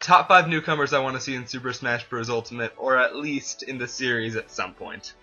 Top 5 newcomers I want to see in Super Smash Bros. Ultimate, or at least in the series at some point.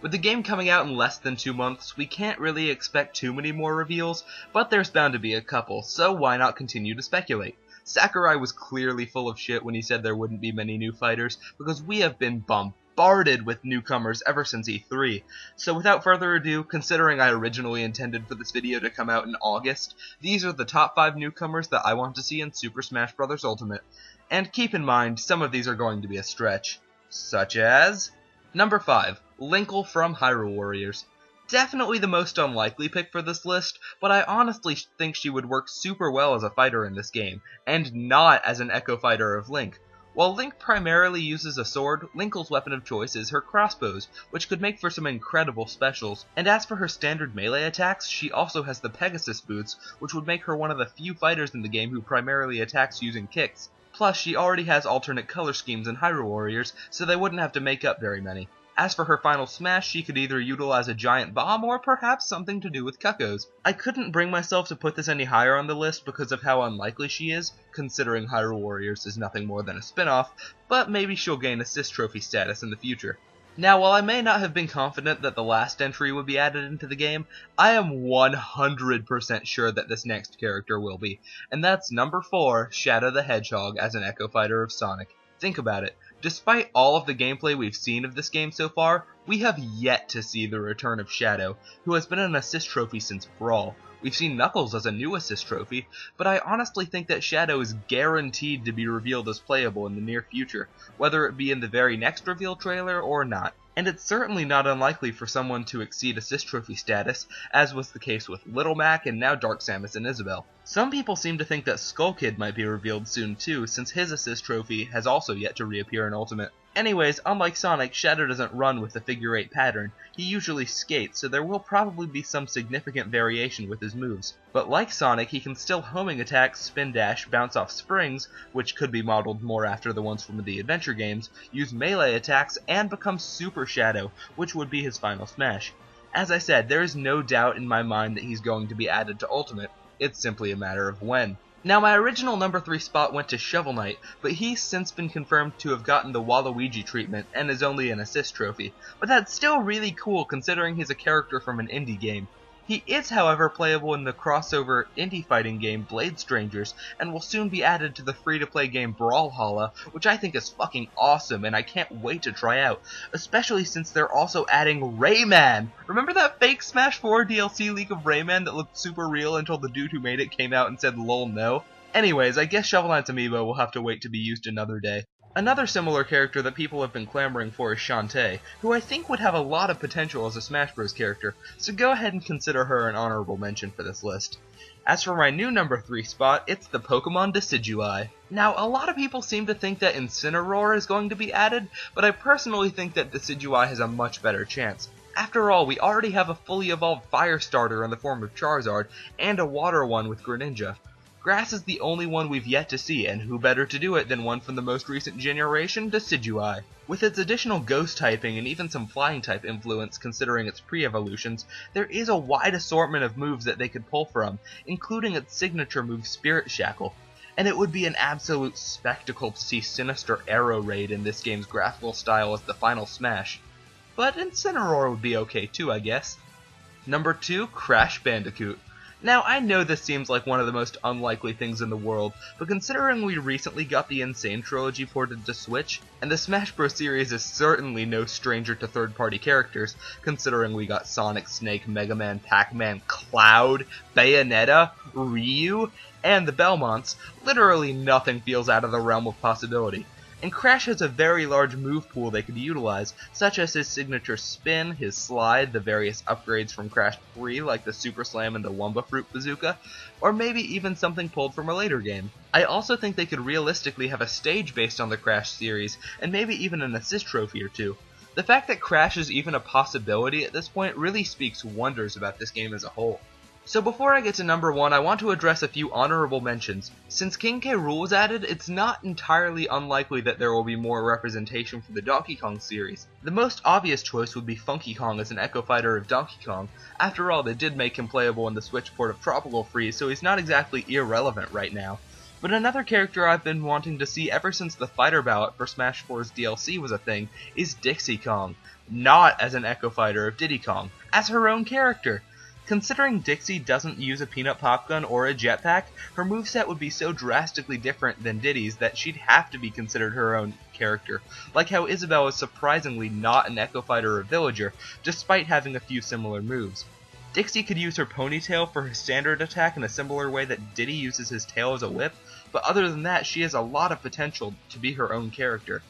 With the game coming out in less than 2 months, we can't really expect too many more reveals, but there's bound to be a couple, so why not continue to speculate? Sakurai was clearly full of shit when he said there wouldn't be many new fighters, because we have been bombarded with newcomers ever since E3. So without further ado, considering I originally intended for this video to come out in August, these are the top 5 newcomers that I want to see in Super Smash Bros. Ultimate. And keep in mind, some of these are going to be a stretch. Such as... Number 5. Linkle from Hyrule Warriors. Definitely the most unlikely pick for this list, but I honestly think she would work super well as a fighter in this game, and not as an echo fighter of Link. While Link primarily uses a sword, Linkle's weapon of choice is her crossbows, which could make for some incredible specials. And as for her standard melee attacks, she also has the Pegasus boots, which would make her one of the few fighters in the game who primarily attacks using kicks. Plus, she already has alternate color schemes in Hyrule Warriors, so they wouldn't have to make up very many. As for her final smash, she could either utilize a giant bomb or perhaps something to do with cuckoos. I couldn't bring myself to put this any higher on the list because of how unlikely she is, considering Hyrule Warriors is nothing more than a spin-off, but maybe she'll gain assist trophy status in the future. Now, while I may not have been confident that the last entry would be added into the game, I am 100% sure that this next character will be, and that's number 4, Shadow the Hedgehog as an Echo Fighter of Sonic. Think about it. Despite all of the gameplay we've seen of this game so far, we have yet to see the return of Shadow, who has been an assist trophy since Brawl. We've seen Knuckles as a new assist trophy, but I honestly think that Shadow is guaranteed to be revealed as playable in the near future, whether it be in the very next reveal trailer or not. And it's certainly not unlikely for someone to exceed assist trophy status, as was the case with Little Mac and now Dark Samus and Isabelle. Some people seem to think that Skull Kid might be revealed soon too, since his assist trophy has also yet to reappear in Ultimate. Anyways, unlike Sonic, Shadow doesn't run with the figure 8 pattern. He usually skates, so there will probably be some significant variation with his moves. But like Sonic, he can still homing attack, spin dash, bounce off springs, which could be modeled more after the ones from the adventure games, use melee attacks, and become Super Shadow, which would be his final smash. As I said, there is no doubt in my mind that he's going to be added to Ultimate. It's simply a matter of when. Now, my original number 3 spot went to Shovel Knight, but he's since been confirmed to have gotten the Waluigi treatment and is only an assist trophy. But that's still really cool considering he's a character from an indie game. He is, however, playable in the crossover indie fighting game Blade Strangers, and will soon be added to the free-to-play game Brawlhalla, which I think is fucking awesome and I can't wait to try out, especially since they're also adding Rayman! Remember that fake Smash 4 DLC leak of Rayman that looked super real until the dude who made it came out and said lol no? Anyways, I guess Shovel Knight's amiibo will have to wait to be used another day. Another similar character that people have been clamoring for is Shantae, who I think would have a lot of potential as a Smash Bros. Character, so go ahead and consider her an honorable mention for this list. As for my new number 3 spot, it's the Pokemon Decidueye. Now, a lot of people seem to think that Incineroar is going to be added, but I personally think that Decidueye has a much better chance. After all, we already have a fully evolved fire starter in the form of Charizard, and a water one with Greninja. Grass is the only one we've yet to see, and who better to do it than one from the most recent generation, Decidueye. With its additional ghost typing and even some flying type influence considering its pre-evolutions, there is a wide assortment of moves that they could pull from, including its signature move Spirit Shackle. And it would be an absolute spectacle to see Sinister Arrow Raid in this game's graphical style as the final smash. But Incineroar would be okay too, I guess. Number 2, Crash Bandicoot. Now, I know this seems like one of the most unlikely things in the world, but considering we recently got the Insane Trilogy ported to Switch, and the Smash Bros. Series is certainly no stranger to third-party characters, considering we got Sonic, Snake, Mega Man, Pac-Man, Cloud, Bayonetta, Ryu, and the Belmonts, literally nothing feels out of the realm of possibility. And Crash has a very large move pool they could utilize, such as his signature spin, his slide, the various upgrades from Crash 3 like the Super Slam and the Wumba Fruit Bazooka, or maybe even something pulled from a later game. I also think they could realistically have a stage based on the Crash series, and maybe even an assist trophy or two. The fact that Crash is even a possibility at this point really speaks wonders about this game as a whole. So before I get to number 1, I want to address a few honorable mentions. Since King K. Rool was added, it's not entirely unlikely that there will be more representation for the Donkey Kong series. The most obvious choice would be Funky Kong as an Echo Fighter of Donkey Kong. After all, they did make him playable in the Switch port of Tropical Freeze, so he's not exactly irrelevant right now. But another character I've been wanting to see ever since the fighter ballot for Smash 4's DLC was a thing is Dixie Kong. Not as an Echo Fighter of Diddy Kong, as her own character. Considering Dixie doesn't use a peanut pop gun or a jetpack, her moveset would be so drastically different than Diddy's that she'd have to be considered her own character, like how Isabelle is surprisingly not an Echo Fighter or Villager, despite having a few similar moves. Dixie could use her ponytail for her standard attack in a similar way that Diddy uses his tail as a whip, but other than that, she has a lot of potential to be her own character.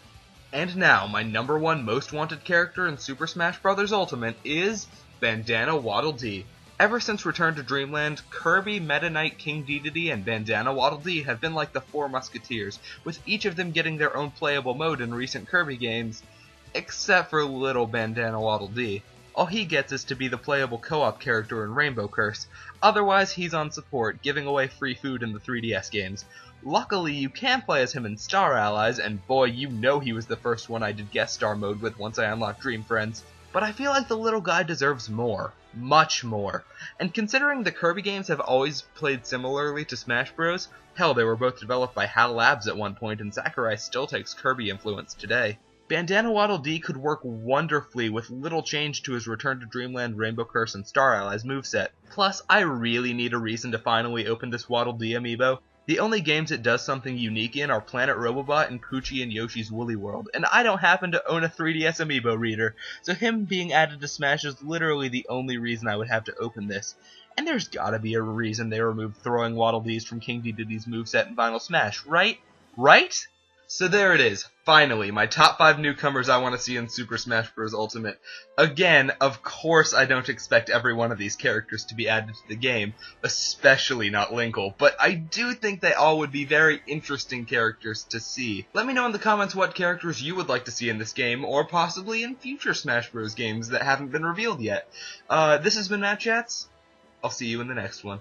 And now, my number one most wanted character in Super Smash Bros. Ultimate is Bandana Waddle Dee. Ever since Return to Dreamland, Kirby, Meta Knight, King Dedede, and Bandana Waddle Dee have been like the Four Musketeers, with each of them getting their own playable mode in recent Kirby games, except for little Bandana Waddle Dee. All he gets is to be the playable co-op character in Rainbow Curse, otherwise he's on support, giving away free food in the 3DS games. Luckily, you can play as him in Star Allies, and boy, you know he was the first one I did guest star mode with once I unlocked Dream Friends. But I feel like the little guy deserves more. Much more. And considering the Kirby games have always played similarly to Smash Bros., hell, they were both developed by HAL Labs at one point, and Sakurai still takes Kirby influence today. Bandana Waddle Dee could work wonderfully with little change to his Return to Dreamland, Rainbow Curse, and Star Allies moveset. Plus, I really need a reason to finally open this Waddle Dee amiibo. The only games it does something unique in are Planet Robobot and Poochie and Yoshi's Woolly World, and I don't happen to own a 3DS amiibo reader, so him being added to Smash is literally the only reason I would have to open this. And there's gotta be a reason they removed throwing Waddle Dees from King Dedede's moveset in Final Smash, right? Right? So there it is, finally, my top 5 newcomers I want to see in Super Smash Bros. Ultimate. Again, of course I don't expect every one of these characters to be added to the game, especially not Linkle, but I do think they all would be very interesting characters to see. Let me know in the comments what characters you would like to see in this game, or possibly in future Smash Bros. Games that haven't been revealed yet. This has been Matt Chats. I'll see you in the next one.